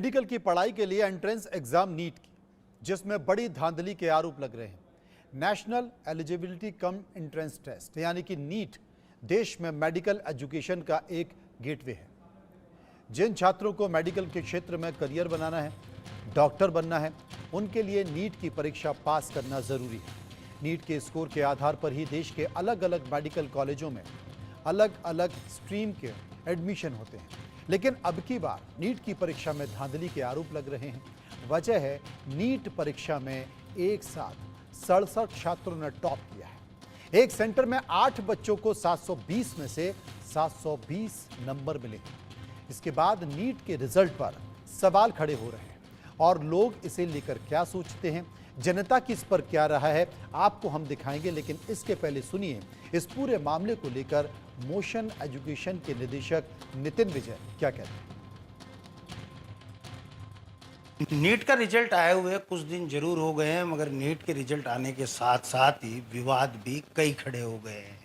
Medical की पढ़ाई के लिए एंट्रेंस एग्जाम नीट की, जिसमें बड़ी धांधली के आरोप लग रहे हैं। National eligibility cum entrance test यानी कि नीट देश में मेडिकल एजुकेशन का एक गेटवे है। जिन छात्रों को मेडिकल के क्षेत्र में करियर बनाना है, डॉक्टर बनना है, उनके लिए नीट की परीक्षा पास करना जरूरी है। नीट के स्कोर के आधार पर ही देश के अलग अलग मेडिकल कॉलेजों में अलग अलग स्ट्रीम के एडमिशन होते हैं। लेकिन अब की बार नीट की परीक्षा में धांधली के आरोप लग रहे हैं। वजह है नीट परीक्षा में एक साथ 67 छात्रों ने टॉप किया है। एक सेंटर में 8 बच्चों को 720 में से 720 नंबर मिले। इसके बाद नीट के रिजल्ट पर सवाल खड़े हो रहे हैं और लोग इसे लेकर क्या सोचते हैं, जनता की इस पर क्या रहा है, आपको हम दिखाएंगे। लेकिन इसके पहले सुनिए इस पूरे मामले को लेकर मोशन एजुकेशन के निदेशक नितिन विजय क्या कहते हैं। नीट का रिजल्ट आए हुए कुछ दिन जरूर हो गए हैं, मगर नीट के रिजल्ट आने के साथ साथ ही विवाद भी कई खड़े हो गए हैं।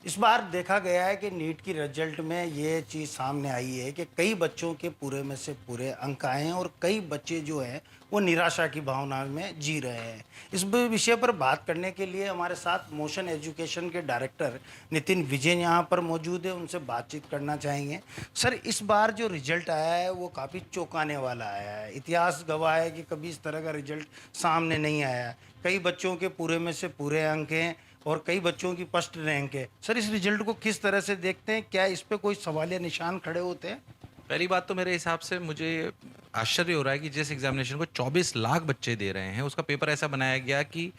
इस बार देखा गया है कि नीट की रिजल्ट में ये चीज़ सामने आई है कि कई बच्चों के पूरे में से पूरे अंक आए हैं और कई बच्चे जो हैं वो निराशा की भावना में जी रहे हैं। इस विषय पर बात करने के लिए हमारे साथ मोशन एजुकेशन के डायरेक्टर नितिन विजय यहाँ पर मौजूद है, उनसे बातचीत करना चाहेंगे। सर, इस बार जो रिजल्ट आया है वो काफ़ी चौंकाने वाला आया है। इतिहास गवाह है कि कभी इस तरह का रिजल्ट सामने नहीं आया। कई बच्चों के पूरे में से पूरे अंक हैं और कई बच्चों की फर्स्ट रैंक है। सर, इस रिजल्ट को किस तरह से देखते हैं? क्या इस पे कोई सवालिया निशान खड़े होते हैं? पहली बात तो मेरे हिसाब से मुझे आश्चर्य हो रहा है कि जिस एग्जामिनेशन को 24 लाख बच्चे दे रहे हैं उसका पेपर ऐसा बनाया गया कि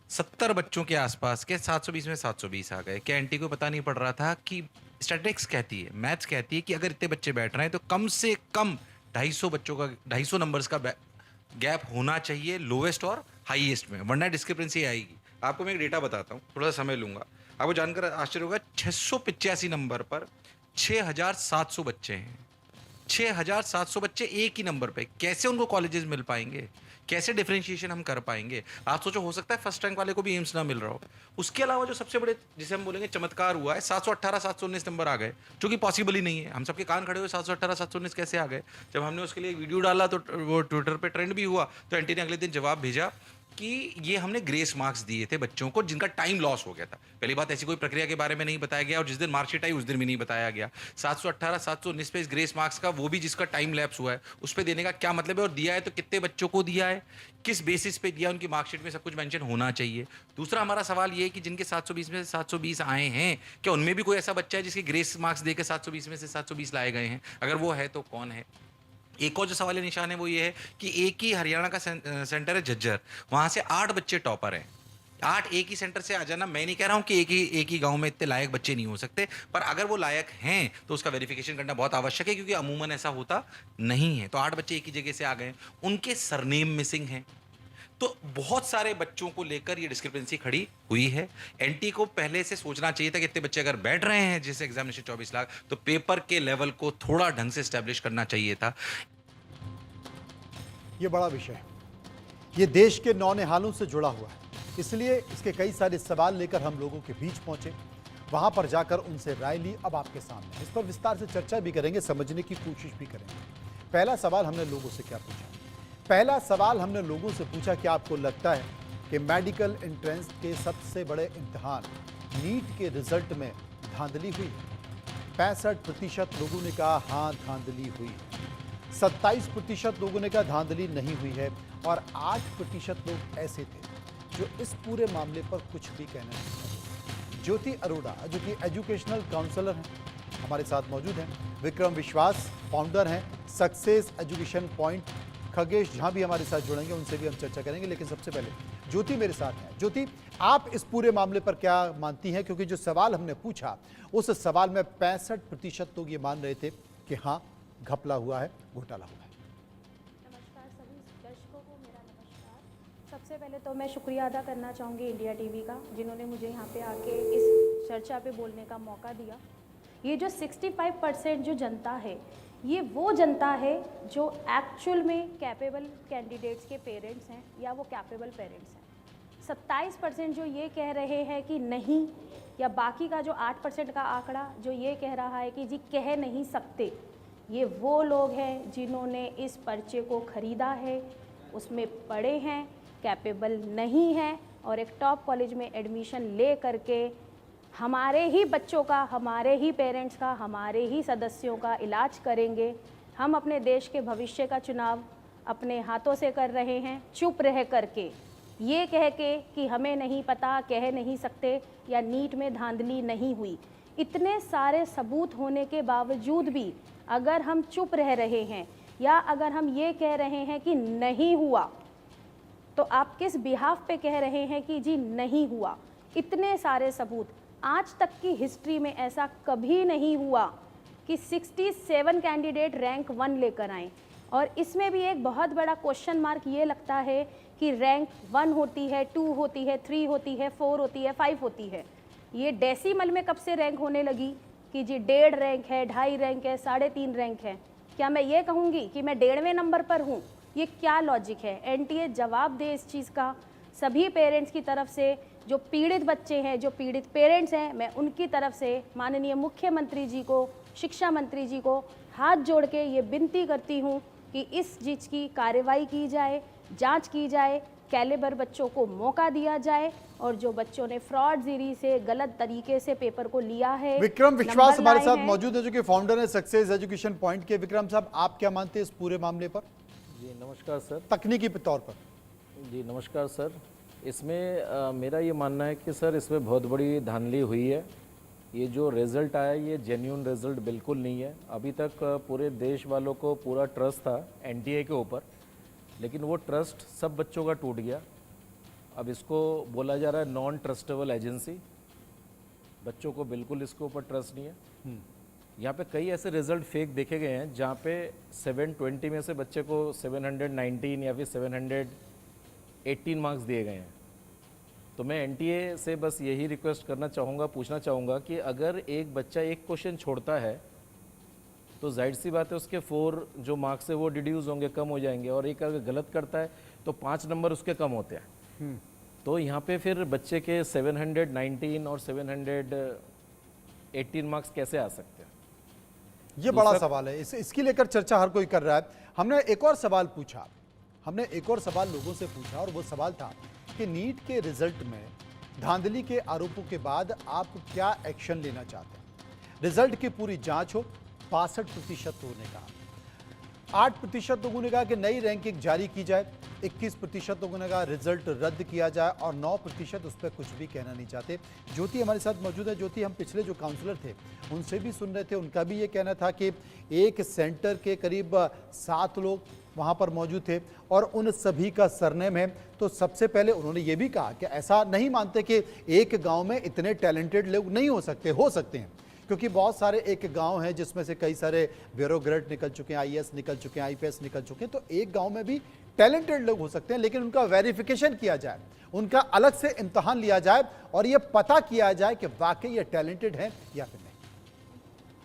70 बच्चों के आसपास के 720 में 720 आ गए। क्या एनटी को पता नहीं पड़ रहा था कि स्टैटिस्टिक्स कहती है, मैथ्स कहती है कि अगर इतने बच्चे बैठ रहे हैं तो कम से कम 250 बच्चों का 250 नंबर्स का गैप होना चाहिए लोवेस्ट और हाईएस्ट में, वरना डिस्क्रिपेंसी आएगी। आपको मैं एक डेटा बताता हूँ, थोड़ा सा समय लूंगा। आपको जानकर आश्चर्य होगा, 685 नंबर पर 6700 बच्चे हैं। 6700 बच्चे एक ही नंबर पे, कैसे उनको कॉलेजेस मिल पाएंगे? कैसे डिफरेंशिएशन हम कर पाएंगे? आप सोचो, हो सकता है फर्स्ट रैंक वाले को भी एम्स ना मिल रहा हो। उसके अलावा जो सबसे बड़े, जिसे हम बोलेंगे चमत्कार हुआ है, 718 719 नंबर आ गए, जो कि पॉसिबल ही नहीं है। हम सबके कान खड़े हुए, 718 719 कैसे आ गए? जब हमने उसके लिए एक वीडियो डाला तो वो ट्विटर पे ट्रेंड भी हुआ, तो एनटी ने अगले दिन जवाब भेजा कि ये हमने ग्रेस मार्क्स दिए थे बच्चों को जिनका टाइम लॉस हो गया था। पहली बात, ऐसी कोई प्रक्रिया के बारे में नहीं बताया गया और जिस दिन मार्कशीट आई उस दिन भी नहीं बताया गया। 718 719 पे इस ग्रेस मार्क्स का, वो भी जिसका टाइम लैप्स हुआ है, उस पे देने का क्या मतलब है? और दिया है तो कितने बच्चों को दिया है, किस बेसिस पे दिया, उनकी मार्कशीट में सब कुछ मेंशन होना चाहिए। दूसरा हमारा सवाल ये है कि जिनके 720 में से 720 आए हैं, क्या उनमें भी कोई ऐसा बच्चा है जिसके ग्रेस मार्क्स देकर 720 में से 720 लाए गए हैं? अगर वो है तो कौन है? एक और जो सवाल निशान है वो ये है कि एक ही हरियाणा का सेंटर है झज्जर, वहां से 8 बच्चे टॉपर हैं। 8 एक ही सेंटर से आ जाना, मैं नहीं कह रहा हूं कि एक ही गांव में इतने लायक बच्चे नहीं हो सकते, पर अगर वो लायक हैं तो उसका वेरिफिकेशन करना बहुत आवश्यक है, क्योंकि अमूमन ऐसा होता नहीं है। तो 8 बच्चे एक ही जगह से आ गए, उनके सरनेम मिसिंग हैं, तो बहुत सारे बच्चों को लेकर ये डिस्क्रिपेंसी खड़ी हुई है। एनटी को पहले से सोचना चाहिए था कि इतने बच्चे अगर बैठ रहे हैं जिस एग्जामिनेशन 24 लाख, तो पेपर के लेवल को थोड़ा ढंग से स्टैब्लिश करना चाहिए था। ये बड़ा विषय है, ये देश के नौनिहालों से जुड़ा हुआ है, इसलिए इसके कई सारे सवाल लेकर हम लोगों के बीच पहुंचे, वहां पर जाकर उनसे राय ली। अब आपके सामने इस पर विस्तार से चर्चा भी करेंगे, समझने की कोशिश भी करेंगे। पहला सवाल हमने लोगों से क्या पूछा? पहला सवाल हमने लोगों से पूछा कि आपको लगता है कि मेडिकल एंट्रेंस के सबसे बड़े इम्तिहान नीट के रिजल्ट में धांधली हुई? 65% लोगों ने कहा हाँ धांधली हुई। 27% लोगों ने कहा धांधली नहीं हुई है और 8% लोग ऐसे थे जो इस पूरे मामले पर कुछ भी कहना नहीं चाहते। ज्योति अरोड़ा जो कि एजुकेशनल काउंसलर हैं, हमारे साथ मौजूद हैं। विक्रम विश्वास फाउंडर हैं success education point. Khagesh Jha भी हमारे साथ जुड़ेंगे, उनसे भी हम चर्चा करेंगे। लेकिन सबसे पहले ज्योति मेरे साथ है। ज्योति, आप इस पूरे मामले पर क्या मानती हैं? क्योंकि जो सवाल हमने पूछा उस सवाल में 65% लोग ये मान रहे थे कि हाँ घपला हुआ है, घोटाला हुआ है। नमस्कार सभी दर्शकों को, मेरा नमस्कार। सबसे पहले तो मैं शुक्रिया अदा करना चाहूँगी इंडिया टीवी का, जिन्होंने मुझे यहाँ पे आके इस चर्चा पे बोलने का मौका दिया। ये जो 65% जो जनता है, ये वो जनता है जो एक्चुअल में कैपेबल कैंडिडेट्स के पेरेंट्स हैं या वो कैपेबल पेरेंट्स हैं। 27% जो ये कह रहे हैं कि नहीं, या बाकी का जो 8% का आंकड़ा जो ये कह रहा है कि जी कह नहीं सकते, ये वो लोग हैं जिन्होंने इस पर्चे को खरीदा है, उसमें पढ़े हैं, कैपेबल नहीं हैं और एक टॉप कॉलेज में एडमिशन ले करके हमारे ही बच्चों का, हमारे ही पेरेंट्स का, हमारे ही सदस्यों का इलाज करेंगे। हम अपने देश के भविष्य का चुनाव अपने हाथों से कर रहे हैं, चुप रह करके, ये कह के कि हमें नहीं पता, कह नहीं सकते या नीट में धांधली नहीं हुई। इतने सारे सबूत होने के बावजूद भी अगर हम चुप रह रहे हैं या अगर हम ये कह रहे हैं कि नहीं हुआ, तो आप किस बिहाफ पे कह रहे हैं कि जी नहीं हुआ? इतने सारे सबूत, आज तक की हिस्ट्री में ऐसा कभी नहीं हुआ कि 67 कैंडिडेट रैंक 1 लेकर आए। और इसमें भी एक बहुत बड़ा क्वेश्चन मार्क ये लगता है कि रैंक 1 होती है, 2 होती है, 3 होती है, 4 होती है, 5 होती है। ये डेसिमल में कब से रैंक होने लगी कि जी 1.5 रैंक है, 2.5 रैंक है, 3.5 रैंक है? क्या मैं ये कहूँगी कि मैं 1.5वें नंबर पर हूँ? ये क्या लॉजिक है? एनटीए जवाब दे इस चीज़ का। सभी पेरेंट्स की तरफ से, जो पीड़ित बच्चे हैं, जो पीड़ित पेरेंट्स हैं, मैं उनकी तरफ से माननीय मुख्यमंत्री जी को, शिक्षा मंत्री जी को हाथ जोड़ के ये विनती करती हूँ कि इस चीज़ की कार्रवाई की जाए, जांच की जाए, कैलिबर बच्चों को मौका दिया जाए और जो बच्चों ने फ्रॉडगिरी से, गलत तरीके से पेपर को लिया है। विक्रम विश्वास नंबर हमारे लाए साथ हैं। मौजूद है, जो कि फाउंडर है सक्सेस एजुकेशन पॉइंट के। विक्रम साहब, आप क्या मानते हैं इस पूरे मामले पर, जी नमस्कार सर। तकनीकी तौर पर? जी नमस्कार सर। इसमें मेरा ये मानना है कि सर इसमें बहुत बड़ी धांधली हुई है। ये जो रिज़ल्ट आया ये जेन्युइन रिज़ल्ट बिल्कुल नहीं है। अभी तक पूरे देश वालों को पूरा ट्रस्ट था एनटीए के ऊपर, लेकिन वो ट्रस्ट सब बच्चों का टूट गया। अब इसको बोला जा रहा है नॉन ट्रस्टेबल एजेंसी। बच्चों को बिल्कुल इसके ऊपर ट्रस्ट नहीं है। यहाँ पे कई ऐसे रिज़ल्ट फेक देखे गए हैं जहाँ पे 720 में से बच्चे को 719 या फिर 718 मार्क्स दिए गए हैं। तो मैं एनटीए से बस यही रिक्वेस्ट करना चाहूँगा, पूछना चाहूँगा कि अगर एक बच्चा एक क्वेश्चन छोड़ता है तो जाहिर सी बात है उसके 4 जो मार्क्स है वो डिड्यूस होंगे, कम हो जाएंगे, और एक अगर गलत करता है तो 5 नंबर उसके कम होते हैं। तो यहाँ पे फिर बच्चे के 719 और 718 मार्क्स कैसे आ सकते हैं? ये बड़ा सवाल है, इसकी लेकर चर्चा हर कोई कर रहा है। हमने एक और सवाल पूछा, लोगों से पूछा, और वो सवाल था कि नीट के रिजल्ट में धांधली के आरोपों के बाद आप क्या एक्शन लेना चाहते हैं? रिजल्ट की पूरी जांच हो, 62% लोगों ने कहा, 8% लोगों ने कहा कि नई रैंकिंग जारी की जाए, 21% लोगों ने कहा रिजल्ट रद्द किया जाए, और 9% उस पर कुछ भी कहना नहीं चाहते। ज्योति हमारे साथ मौजूद है। ज्योति, हम पिछले जो काउंसलर थे उनसे भी सुन रहे थे, उनका भी ये कहना था कि एक सेंटर के करीब 7 लोग वहाँ पर मौजूद थे और उन सभी का सरनेम है। तो सबसे पहले उन्होंने ये भी कहा कि ऐसा नहीं मानते कि एक गाँव में इतने टैलेंटेड लोग नहीं हो सकते हैं, क्योंकि बहुत सारे एक गांव है जिसमें से कई सारे ब्यूरोक्रेट निकल चुके हैं, आईएएस निकल चुके हैं, आईपीएस निकल चुके हैं। तो एक गांव में भी टैलेंटेड लोग हो सकते हैं, लेकिन उनका वेरिफिकेशन किया जाए, उनका अलग से इम्तहान लिया जाए और ये पता किया जाए कि वाकई ये टैलेंटेड है या फिर नहीं।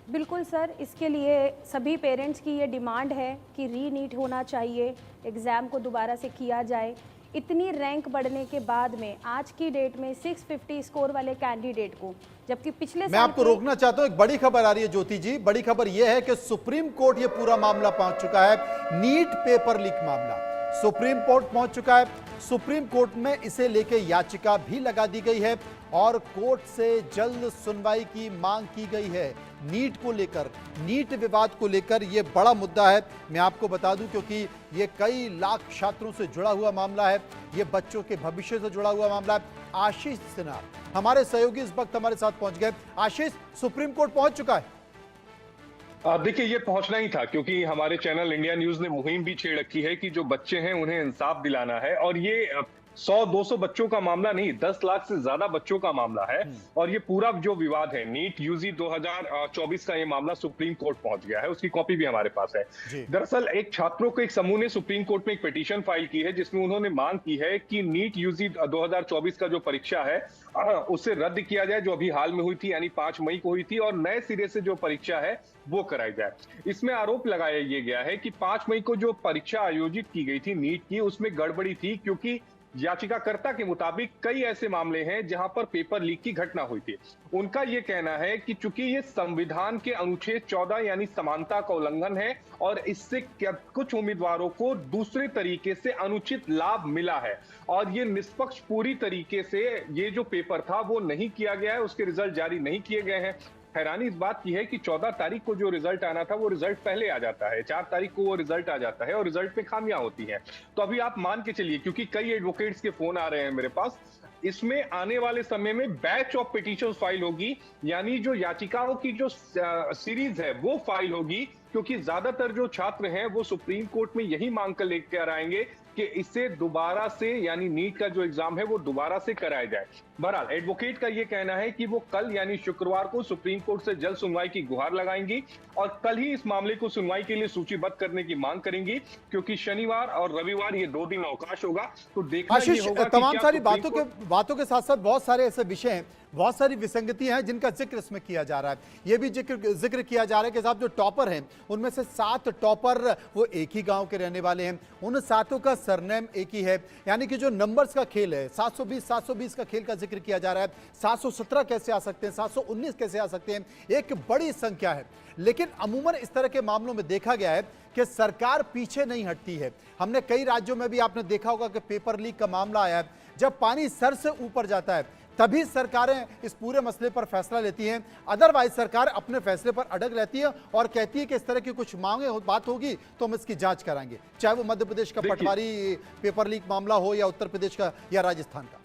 बिल्कुल सर, इसके लिए सभी पेरेंट्स की ये डिमांड है कि रीनीट होना चाहिए, एग्ज़ाम को दोबारा से किया जाए। इतनी रैंक बढ़ने के बाद में आज की डेट में 650 स्कोर वाले कैंडिडेट को, जबकि पिछले मैं आपको रोकना चाहता हूं, एक बड़ी खबर आ रही है ज्योति जी। बड़ी खबर यह है कि सुप्रीम कोर्ट ये पूरा मामला पहुंच चुका है। नीट पेपर लीक मामला सुप्रीम कोर्ट पहुंच चुका है। सुप्रीम कोर्ट में इसे लेकर याचिका भी लगा दी गई है और कोर्ट से जल्द सुनवाई की मांग की गई है। नीट को लेकर, नीट विवाद को लेकर यह बड़ा मुद्दा है। मैं आपको बता दूं, क्योंकि ये कई लाख छात्रों से जुड़ा हुआ मामला है, ये बच्चों के भविष्य से जुड़ा हुआ मामला है। आशीष सिन्हा हमारे सहयोगी इस वक्त हमारे साथ पहुंच गए। आशीष, सुप्रीम कोर्ट पहुंच चुका है? देखिए, ये पहुंचना ही था, क्योंकि हमारे चैनल इंडिया न्यूज ने मुहिम भी छेड़ रखी है कि जो बच्चे हैं उन्हें इंसाफ दिलाना है। और ये 100-200 बच्चों का मामला नहीं, 10 लाख से ज्यादा बच्चों का मामला है। और ये पूरा जो विवाद है, नीट यूजी 2024 का ये मामला सुप्रीम कोर्ट पहुंच गया है। उसकी कॉपी भी हमारे पास है। दरअसल एक छात्रों के एक समूह ने सुप्रीम कोर्ट में एक पिटीशन फाइल की है, जिसमें उन्होंने मांग की है कि नीट यूजी 2024 का जो परीक्षा है उसे रद्द किया जाए, जो अभी हाल में हुई थी, यानी 5 मई को हुई थी, और नए सिरे से जो परीक्षा है वो कराई जाए। इसमें आरोप लगाया ये गया है कि 5 मई को जो परीक्षा आयोजित की गई थी नीट की, उसमें गड़बड़ी थी, क्योंकि याचिकाकर्ता के मुताबिक कई ऐसे मामले हैं जहां पर पेपर लीक की घटना हुई थी। उनका यह कहना है कि चूंकि ये संविधान के अनुच्छेद 14 यानी समानता का उल्लंघन है और इससे कुछ उम्मीदवारों को दूसरे तरीके से अनुचित लाभ मिला है और ये निष्पक्ष पूरी तरीके से ये जो पेपर था वो नहीं किया गया है, उसके रिजल्ट जारी नहीं किए गए हैं। हैरानी इस बात की है कि 14 तारीख को जो रिजल्ट आना था वो रिजल्ट पहले आ जाता है, 4 तारीख को वो रिजल्ट आ जाता है और रिजल्ट पे खामियां होती हैं। तो अभी आप मान के चलिए, क्योंकि कई एडवोकेट्स के फोन आ रहे हैं मेरे पास, इसमें आने वाले समय में बैच ऑफ पिटीशन फाइल होगी, यानी जो याचिकाओं की जो सीरीज है वो फाइल होगी, क्योंकि ज्यादातर जो छात्र हैं वो सुप्रीम कोर्ट में यही मांग कर लेकर आएंगे कि इसे दोबारा से, यानी नीट का जो एग्जाम है वो दोबारा से कराया जाए। बहरहाल एडवोकेट का ये कहना है कि वो कल यानी शुक्रवार को सुप्रीम कोर्ट से जल्द सुनवाई की गुहार लगाएंगी और कल ही इस मामले को सुनवाई के लिए सूचीबद्ध करने की मांग करेंगी, क्योंकि शनिवार और रविवार ये 2 दिन अवकाश होगा। तो देखना ये आशीष, होगा कि तमाम क्या सारी सुप्रीम बातों के साथ साथ बहुत सारे ऐसे विषय हैं, बहुत सारी विसंगतियां हैं जिनका जिक्र इसमें किया जा रहा है। यह भी जिक्र किया जा रहा है कि साहब जो टॉपर हैं उनमें से 7 टॉपर वो एक ही गांव के रहने वाले हैं, उन 7 का सरनेम एक ही है, यानी कि जो नंबर्स का खेल है 720 का खेल का जिक्र किया जा रहा है। 717 कैसे आ सकते हैं, 719 कैसे आ सकते हैं, एक बड़ी संख्या है। लेकिन अमूमन इस तरह के मामलों में देखा गया है कि सरकार पीछे नहीं हटती है। हमने कई राज्यों में भी आपने देखा होगा कि पेपर लीक का मामला आया है, जब पानी सर से ऊपर जाता है तभी सरकारें इस पूरे मसले पर फैसला लेती हैं, अदरवाइज सरकार अपने फैसले पर अड़ग रहती है और कहती है कि इस तरह की कुछ बात होगी तो हम इसकी जांच कराएंगे, चाहे वो मध्य प्रदेश का पटवारी पेपर लीक मामला हो या उत्तर प्रदेश का या राजस्थान का।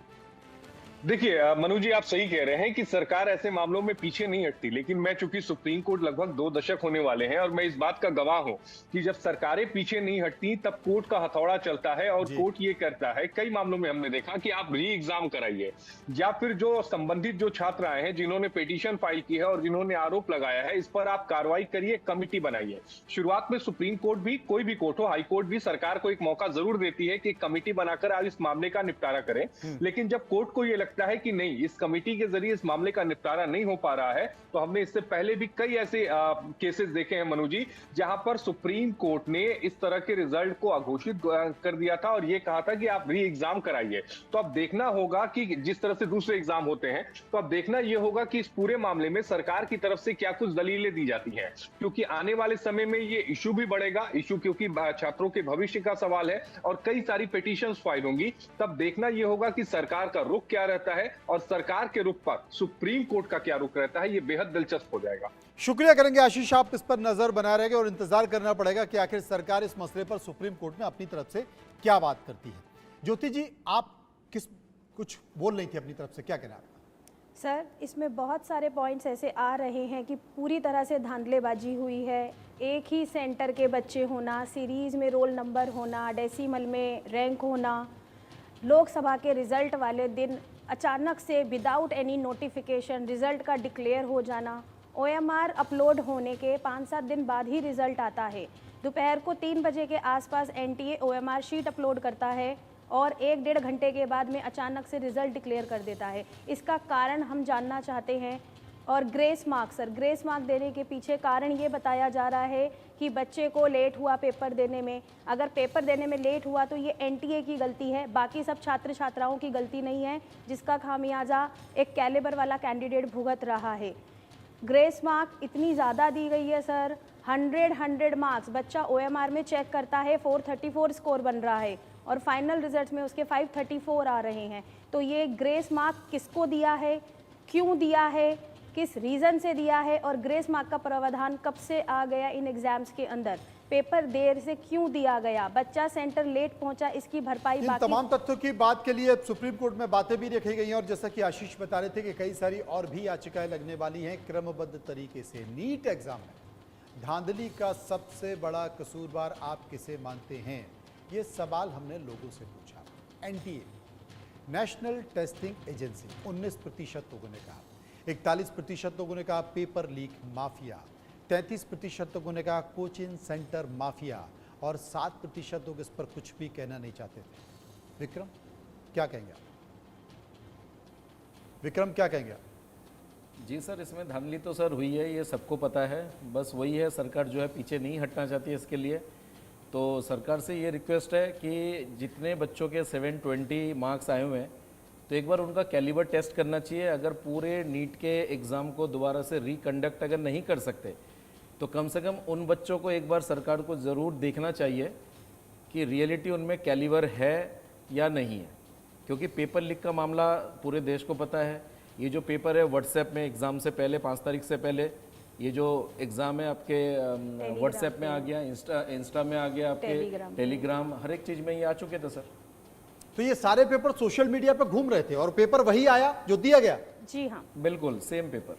देखिए मनु जी, आप सही कह रहे हैं कि सरकार ऐसे मामलों में पीछे नहीं हटती, लेकिन मैं चूंकि सुप्रीम कोर्ट लगभग 2 दशक होने वाले हैं और मैं इस बात का गवाह हूं कि जब सरकारें पीछे नहीं हटती तब कोर्ट का हथौड़ा चलता है और कोर्ट ये करता है। कई मामलों में हमने देखा कि आप री एग्जाम कराइए, या फिर जो संबंधित जो छात्र आए हैं जिन्होंने पिटीशन फाइल की है और जिन्होंने आरोप लगाया है, इस पर आप कार्रवाई करिए, कमिटी बनाइए। शुरुआत में सुप्रीम कोर्ट भी, कोई भी कोर्ट हो, हाई कोर्ट भी सरकार को एक मौका जरूर देती है कि कमिटी बनाकर आप इस मामले का निपटारा करें। लेकिन जब कोर्ट को यह लगता है कि नहीं, इस कमेटी के जरिए इस मामले का निपटारा नहीं हो पा रहा है, तो हमने इससे पहले भी कई ऐसे केसेस देखे हैं मनु जी, जहां पर सुप्रीम कोर्ट ने इस तरह के रिजल्ट को अघोषित कर दिया था और यह कहा था कि आप री एग्जाम कराइए। तो अब देखना होगा कि जिस तरह से दूसरे एग्जाम होते हैं, तो अब देखना यह होगा कि इस पूरे मामले में सरकार की तरफ से क्या कुछ दलीलें दी जाती हैं, क्योंकि आने वाले समय में ये इशू भी बढ़ेगा, इशू क्योंकि छात्रों के भविष्य का सवाल है और कई सारी पिटीशन फाइल होंगी। तब देखना यह होगा कि सरकार का रुख क्या रहता है और सरकार के रुख पर सुप्रीम कोर्ट का क्या रुख रहता है। ये बेहद दिलचस्प हो जाएगा। शुक्रिया करेंगे आशीष, आप इस पर नजर बनाए रहेंगे और इंतजार करना पड़ेगा कि आखिर सरकार इस मसले पर सुप्रीम कोर्ट में अपनी तरफ से क्या बात करती है। ज्योति जी, आप कुछ बोल रही थी अपनी तरफ से, क्या कहना है आपका? सर, इसमें बहुत सारे पॉइंट्स ऐसे आ रहे हैं कि पूरी तरह से धांधलेबाजी हुई है। एक ही सेंटर के बच्चे होना, सीरीज में रोल नंबर होना, डेसिमल में रैंक होना, लोकसभा के रिजल्ट वाले दिन अचानक से विदाउट एनी नोटिफिकेशन रिजल्ट का डिक्लेयर हो जाना, ओएमआर अपलोड होने के 5-7 दिन बाद ही रिजल्ट आता है। दोपहर को 3 बजे के आसपास एनटीए ओएमआर शीट अपलोड करता है और 1-1.5 घंटे के बाद में अचानक से रिजल्ट डिक्लेयर कर देता है। इसका कारण हम जानना चाहते हैं। और grace mark, sir, grace mark देने के पीछे कारण ये बताया जा रहा है कि बच्चे को लेट हुआ पेपर देने में। अगर पेपर देने में लेट हुआ तो ये एनटीए की गलती है, बाकी सब छात्र छात्राओं की गलती नहीं है, जिसका खामियाजा एक कैलिबर वाला कैंडिडेट भुगत रहा है। ग्रेस मार्क इतनी ज़्यादा दी गई है सर, 100 मार्क्स बच्चा ओएमआर में चेक करता है, 434 स्कोर बन रहा है और फाइनल रिजल्ट में उसके 534 आ रहे हैं। तो ये ग्रेस मार्क किसको दिया है, क्यों दिया है, किस रीज़न से दिया है और ग्रेस मार्क का प्रावधान कब से आ गया इन एग्जाम्स के अंदर, पेपर देर से क्यों दिया गया, बच्चा सेंटर लेट पहुंचा, इसकी भरपाई इन बाकी। तमाम तथ्यों की बात के लिए सुप्रीम कोर्ट में बातें भी रखी गई हैं और जैसा कि आशीष बता रहे थे कि कई सारी और भी याचिकाएं लगने वाली हैं क्रमबद्ध तरीके से। नीट एग्जाम में धांधली का सबसे बड़ा कसूरवार आप किसे मानते हैं, ये सवाल हमने लोगों से पूछा। एनटीए, नेशनल टेस्टिंग एजेंसी, 19% लोगों ने कहा, 41% लोगों ने कहा पेपर लीक माफिया, 33% लोगों ने कहा कोचिंग सेंटर माफिया और 7% लोग इस पर कुछ भी कहना नहीं चाहते थे। विक्रम, क्या कहेंगे आप? विक्रम, क्या कहेंगे आप? जी सर, इसमें धांधली तो सर हुई है, ये सबको पता है। बस वही है, सरकार जो है पीछे नहीं हटना चाहती है इसके लिए। तो सरकार से ये रिक्वेस्ट है कि जितने बच्चों के 720 मार्क्स आए हुए हैं तो एक बार उनका कैलिबर टेस्ट करना चाहिए। अगर पूरे नीट के एग्ज़ाम को दोबारा से रिकंडक्ट अगर नहीं कर सकते तो कम से कम उन बच्चों को एक बार सरकार को ज़रूर देखना चाहिए कि रियलिटी उनमें कैलिबर है या नहीं है, क्योंकि पेपर लीक का मामला पूरे देश को पता है। ये जो पेपर है व्हाट्सएप में एग्ज़ाम से पहले 5 तारीख से पहले ये जो एग्ज़ाम है आपके व्हाट्सएप में आ गया, इंस्टा में आ गया, आपके टेलीग्राम, हर एक चीज़ में ये आ चुके थे सर। तो ये सारे पेपर सोशल मीडिया पर घूम रहे थे और पेपर वही आया जो दिया गया। जी हाँ, बिल्कुल सेम पेपर,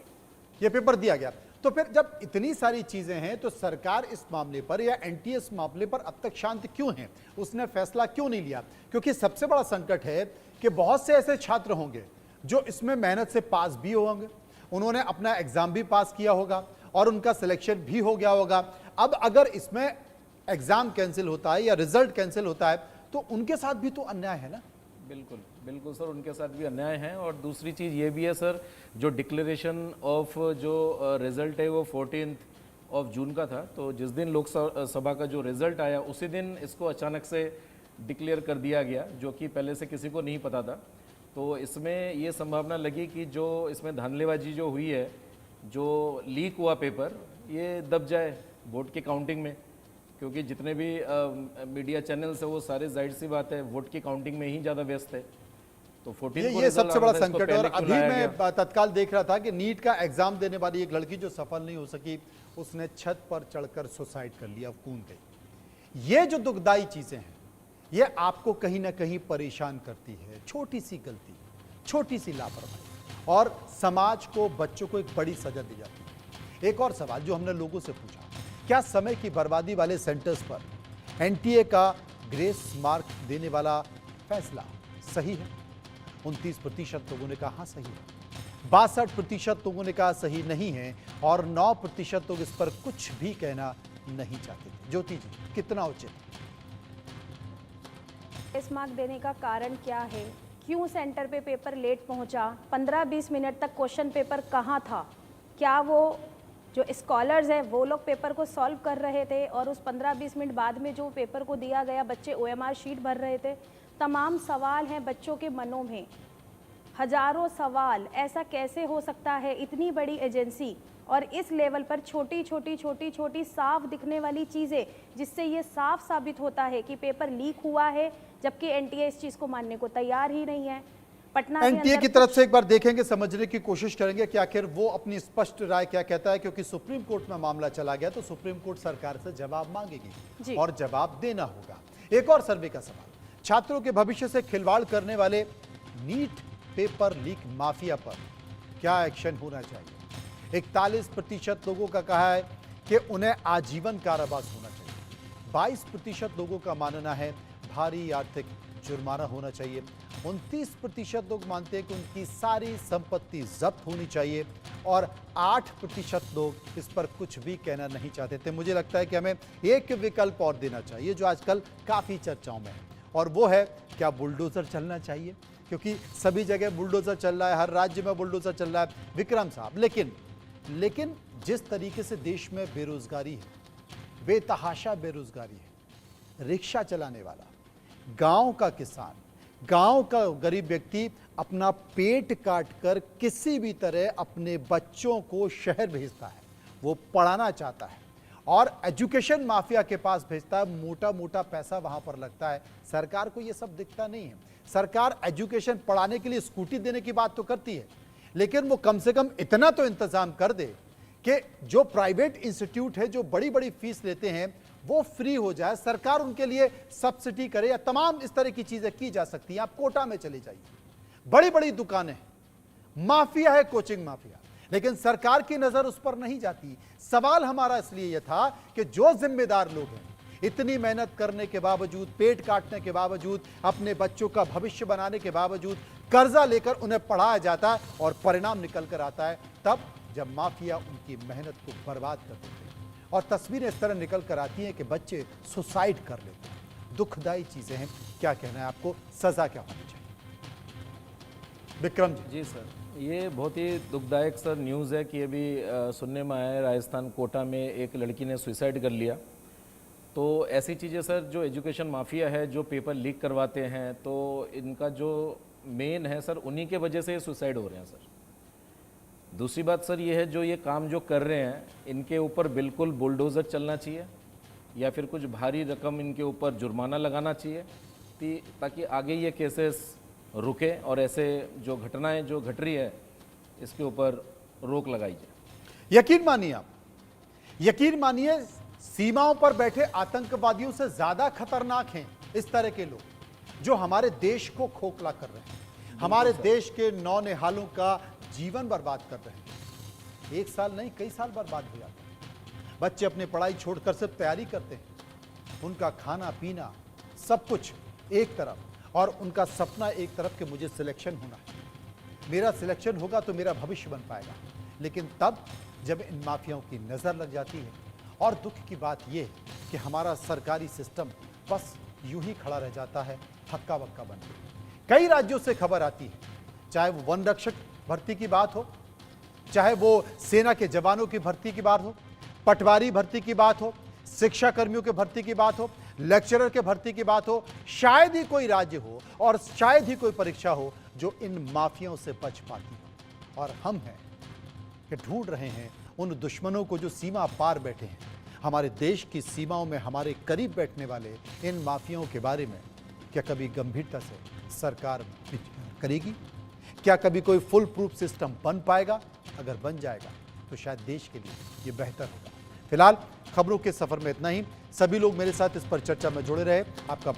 ये पेपर दिया गया। तो फिर जब इतनी सारी चीजें हैं तो सरकार इस मामले पर या एनटीएस मामले पर अब तक शांत क्यों है? उसने फैसला क्यों नहीं लिया? क्योंकि सबसे बड़ा संकट है कि बहुत से ऐसे छात्र होंगे जो इसमें मेहनत से पास भी होंगे, उन्होंने अपना एग्जाम भी पास किया होगा और उनका सिलेक्शन भी हो गया होगा। अब अगर इसमें एग्जाम कैंसिल होता है या रिजल्ट कैंसिल होता है तो उनके साथ भी तो अन्याय है ना। बिल्कुल बिल्कुल सर, उनके साथ भी अन्याय है। और दूसरी चीज़ ये भी है सर, जो डिक्लेरेशन ऑफ जो रिज़ल्ट है वो 14 जून का था, तो जिस दिन लोकसभा का जो रिज़ल्ट आया उसी दिन इसको अचानक से डिक्लेयर कर दिया गया, जो कि पहले से किसी को नहीं पता था। तो इसमें ये संभावना लगी कि जो इसमें धांधलीबाजी जो हुई है, जो लीक हुआ पेपर, ये दब जाए वोट की काउंटिंग में, क्योंकि जितने भी मीडिया चैनल्स है वो सारे जाहिर सी बात है वोट की काउंटिंग में ही ज़्यादा व्यस्त है। तो 14 ये सबसे बड़ा संकट है। और अभी मैं तत्काल देख रहा था कि नीट का एग्जाम देने वाली एक लड़की जो सफल नहीं हो सकी, उसने छत पर चढ़कर सुसाइड कर लिया, कूद गई। ये जो दुखदाई चीजें हैं ये आपको कहीं ना कहीं परेशान करती है। छोटी सी गलती, छोटी सी लापरवाही और समाज को, बच्चों को एक बड़ी सजा दी जाती है। एक और सवाल जो हमने लोगों से पूछा, क्या समय की बर्बादी वाले सेंटर्स पर एनटीए का ग्रेस मार्क देने वाला फैसला सही है? 29% लोगों ने कहा हाँ सही है, 62% लोगों ने कहा सही नहीं है और 9% लोग इस पर कुछ भी कहना नहीं चाहते थे। ज्योति जी, कितना उचित? ग्रेस मार्क देने का कारण क्या है? क्यों सेंटर पे पेपर लेट पहुंचा? 15-20 मिनट तक क्वेश्चन पेपर कहाँ था? क्या वो जो स्कॉलर्स हैं वो लोग पेपर को सॉल्व कर रहे थे और उस 15-20 मिनट बाद में जो पेपर को दिया गया बच्चे OMR शीट भर रहे थे? तमाम सवाल हैं बच्चों के मनों में, हजारों सवाल। ऐसा कैसे हो सकता है? इतनी बड़ी एजेंसी और इस लेवल पर छोटी छोटी साफ दिखने वाली चीज़ें, जिससे ये साफ साबित होता है कि पेपर लीक हुआ है, जबकि एनटीए इस चीज़ को मानने को तैयार ही नहीं है। पटना एनटीए की तरफ से एक बार देखेंगे, समझने की कोशिश करेंगे कि आखिर वो अपनी स्पष्ट राय क्या कहता है, क्योंकि सुप्रीम कोर्ट में मामला चला गया तो सुप्रीम कोर्ट सरकार से जवाब मांगेगी और जवाब देना होगा। एक और सर्वे का सवाल, छात्रों के भविष्य से खिलवाड़ करने वाले नीट पेपर लीक माफिया पर क्या एक्शन होना चाहिए? 41% लोगों का कहा है कि उन्हें आजीवन कारावास होना चाहिए। 22% लोगों का मानना है भारी आर्थिक जुर्माना होना चाहिए। 29% लोग मानते हैं कि उनकी सारी संपत्ति जब्त होनी चाहिए और 8% लोग इस पर कुछ भी कहना नहीं चाहते थे। मुझे लगता है कि हमें एक विकल्प और देना चाहिए जो आजकल काफी चर्चाओं में है, और वो है क्या बुलडोजर चलना चाहिए? क्योंकि सभी जगह बुलडोजर चल रहा है, हर राज्य में बुलडोजर चल रहा है विक्रम साहब। लेकिन जिस तरीके से देश में बेरोजगारी है, बेतहाशा बेरोजगारी है, रिक्शा चलाने वाला, गांव का किसान, गांव का गरीब व्यक्ति अपना पेट काट कर किसी भी तरह अपने बच्चों को शहर भेजता है, वो पढ़ाना चाहता है और एजुकेशन माफिया के पास भेजता है, मोटा मोटा पैसा वहां पर लगता है। सरकार को ये सब दिखता नहीं है। सरकार एजुकेशन पढ़ाने के लिए स्कूटी देने की बात तो करती है, लेकिन वो कम से कम इतना तो इंतजाम कर दे कि जो प्राइवेट इंस्टीट्यूट है जो बड़ी बड़ी फीस लेते हैं वो फ्री हो जाए, सरकार उनके लिए सब्सिडी करे, या तमाम इस तरह की चीजें की जा सकती हैं। आप कोटा में चले जाइए, बड़ी बड़ी दुकानें, माफिया है, कोचिंग माफिया, लेकिन सरकार की नजर उस पर नहीं जाती। सवाल हमारा इसलिए यह था कि जो जिम्मेदार लोग हैं, इतनी मेहनत करने के बावजूद, पेट काटने के बावजूद, अपने बच्चों का भविष्य बनाने के बावजूद कर्जा लेकर उन्हें पढ़ाया जाता है और परिणाम निकल कर आता है तब जब माफिया उनकी मेहनत को बर्बाद कर देते हैं और तस्वीरें इस तरह निकल कर आती हैं कि बच्चे सुसाइड कर लेते हैं। दुखदाई चीजें हैं। क्या कहना है आपको, सजा क्या होनी चाहिए? विक्रम जी। जी सर, ये बहुत ही दुखदायक सर न्यूज़ है कि अभी सुनने में आया है राजस्थान कोटा में एक लड़की ने सुसाइड कर लिया। तो ऐसी चीज़ें सर, जो एजुकेशन माफिया है, जो पेपर लीक करवाते हैं, तो इनका जो मेन है सर, उन्हीं के वजह से ये सुसाइड हो रहे हैं सर। दूसरी बात सर ये है, जो ये काम जो कर रहे हैं, इनके ऊपर बिल्कुल बुलडोज़र चलना चाहिए या फिर कुछ भारी रकम इनके ऊपर जुर्माना लगाना चाहिए ताकि आगे ये केसेस रुके और ऐसे जो घटनाएं जो घट रही है इसके ऊपर रोक लगाई जाए। यकीन मानिए आप, यकीन मानिए सीमाओं पर बैठे आतंकवादियों से ज्यादा खतरनाक हैं इस तरह के लोग जो हमारे देश को खोखला कर रहे हैं, हमारे देश के नौनिहालों का जीवन बर्बाद कर रहे हैं। एक साल नहीं, कई साल बर्बाद हो जाते हैं। बच्चे अपनी पढ़ाई छोड़कर सिर्फ तैयारी करते हैं, उनका खाना पीना सब कुछ एक तरफ और उनका सपना एक तरफ कि मुझे सिलेक्शन होना है, मेरा सिलेक्शन होगा तो मेरा भविष्य बन पाएगा। लेकिन तब जब इन माफियाओं की नज़र लग जाती है, और दुख की बात यह है कि हमारा सरकारी सिस्टम बस यूं ही खड़ा रह जाता है, हक्का बक्का बन के। कई राज्यों से खबर आती है, चाहे वो वन रक्षक भर्ती की बात हो, चाहे वो सेना के जवानों की भर्ती की बात हो, पटवारी भर्ती की बात हो, शिक्षा कर्मियों के भर्ती की बात हो, लेक्चरर के भर्ती की बात हो, शायद ही कोई राज्य हो और शायद ही कोई परीक्षा हो जो इन माफियाओं से बच पाती हो। और हम हैं कि ढूंढ रहे हैं उन दुश्मनों को जो सीमा पार बैठे हैं। हमारे देश की सीमाओं में हमारे करीब बैठने वाले इन माफियाओं के बारे में क्या कभी गंभीरता से सरकार विचार करेगी? क्या कभी कोई फुल प्रूफ सिस्टम बन पाएगा? अगर बन जाएगा तो शायद देश के लिए ये बेहतर होगा। फिलहाल खबरों के सफर में इतना ही। सभी लोग मेरे साथ इस पर चर्चा में जुड़े रहे। आपका